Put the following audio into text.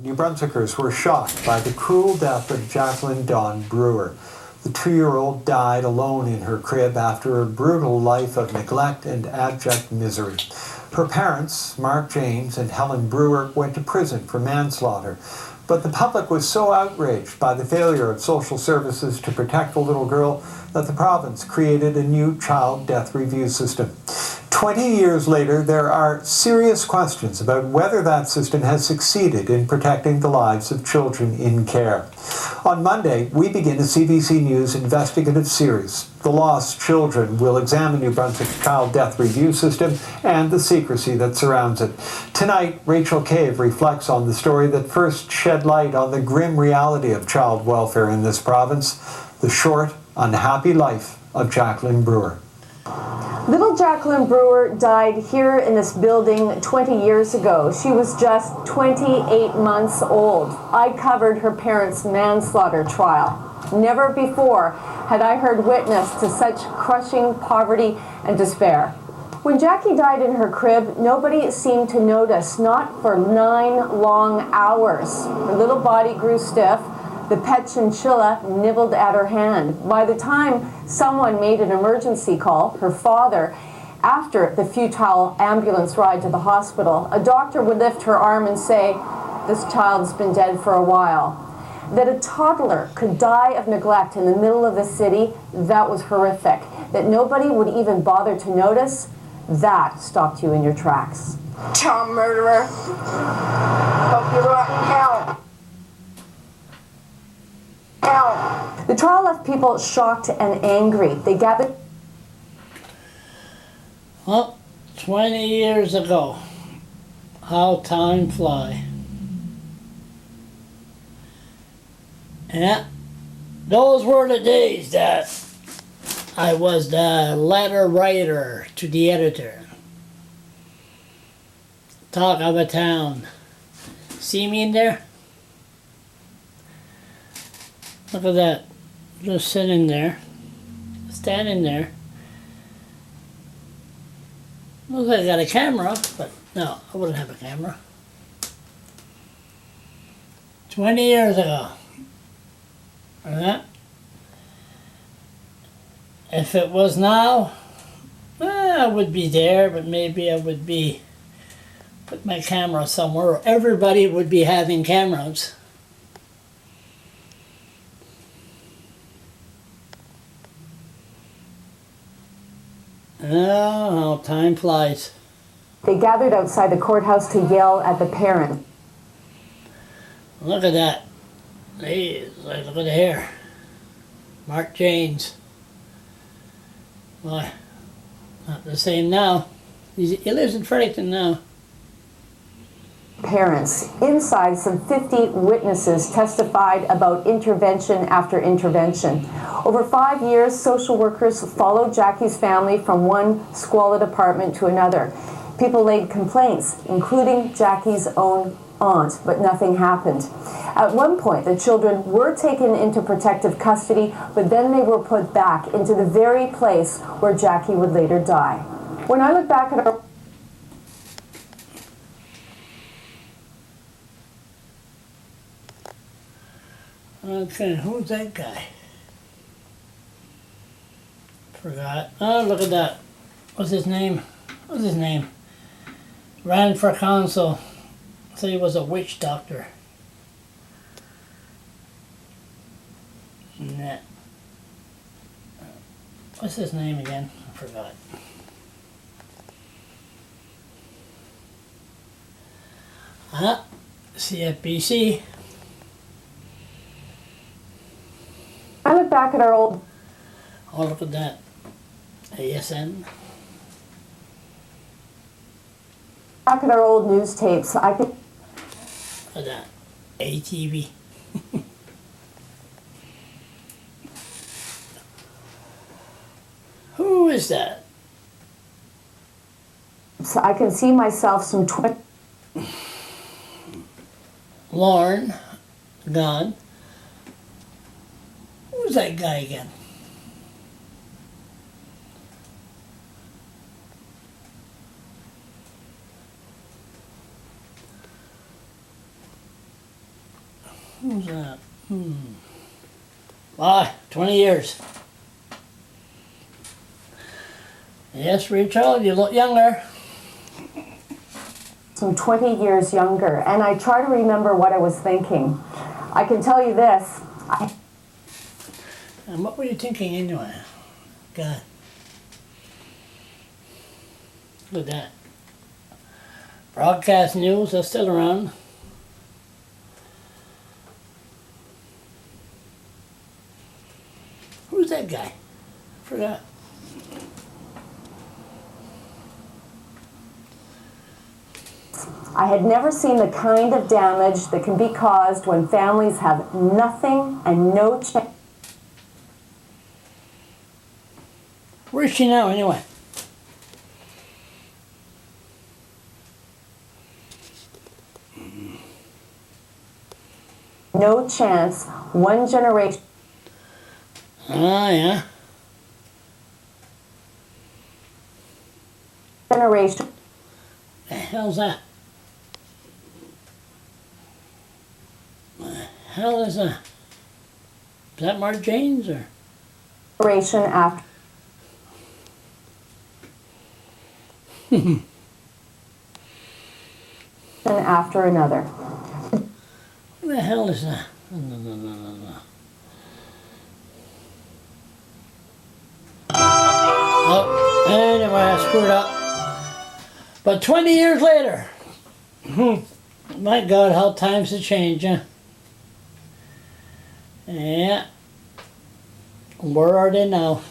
New Brunswickers were shocked by the cruel death of Jacqueline Brewer. The 2-year-old died alone in her crib after a brutal life of neglect and abject misery. Her parents, Mark James and Helen Brewer, went to prison for manslaughter. But the public was so outraged by the failure of social services to protect the little girl that the province created a new child death review system. 20 years later, there are serious questions about whether that system has succeeded in protecting the lives of children in care. On Monday, we begin a CBC News investigative series. The Lost Children will examine New Brunswick's child death review system and the secrecy that surrounds it. Tonight, Rachel Cave reflects on the story that first shed light on the grim reality of child welfare in this province, the short, unhappy life of Jacqueline Brewer. Little Jacqueline Brewer died here in this building 20 years ago. She was just 28 months old. I covered her parents' manslaughter trial. Never before had I heard witness to such crushing poverty and despair. When Jackie died in her crib, nobody seemed to notice, not for 9 long hours. Her little body grew stiff. The pet chinchilla nibbled at her hand. By the time someone made an emergency call, her father, after the futile ambulance ride to the hospital, a doctor would lift her arm and say, "This child's been dead for a while." That a toddler could die of neglect in the middle of the city, that was horrific. That nobody would even bother to notice, that stopped you in your tracks. Child murderer. Hope you rot in hell. The trial left people shocked and angry. They gathered. Well, 20 years ago, how time fly. Yeah, those were the days that I was the letter writer to the editor. Talk of a town. See me in there? Look at that. Just sitting there. Standing there. Looks like I got a camera, but no, I wouldn't have a camera. 20 years ago. If it was now, I would be there, but maybe I would be put my camera somewhere, or everybody would be having cameras. Oh, how time flies. They gathered outside the courthouse to yell at the parent. Look at that. Jeez, look at the hair. Mark James. Why, not the same now. He lives in Fredericton now. Parents. Inside, some 50 witnesses testified about intervention after intervention. Over 5 years, social workers followed Jackie's family from one squalid apartment to another. People laid complaints, including Jackie's own aunt, but nothing happened. At one point, the children were taken into protective custody, but then they were put back into the very place where Jackie would later die. When I look back at our Okay, who's that guy? Forgot. Oh, look at that. What's his name? What's his name? Ran for council. So he was a witch doctor. Nah. What's his name again? I forgot. CFBC. I look back at our old... Oh, look at that. ASN. Back at our old news tapes, I could... Look at that. ATV. Who is that? So I can see myself some... Lauren. Gone. Who's that guy again? Who's that? Ah, 20 years. Yes, Rachel, you look younger. I'm 20 years younger, and I try to remember what I was thinking. I can tell you this. And what were you thinking anyway? God. Look at that. Broadcast news, that's still around. Who's that guy? Forgot. I had never seen the kind of damage that can be caused when families have nothing and no chance. Where's she now anyway? No chance. One generation. Ah, yeah. Generation. The hell's that? The hell is that? Is that Mark Janes or? Generation after. After another. What the hell is that? No. Oh, anyway, I screwed up. But 20 years later, my God, how times have changed, huh? Yeah. Where are they now?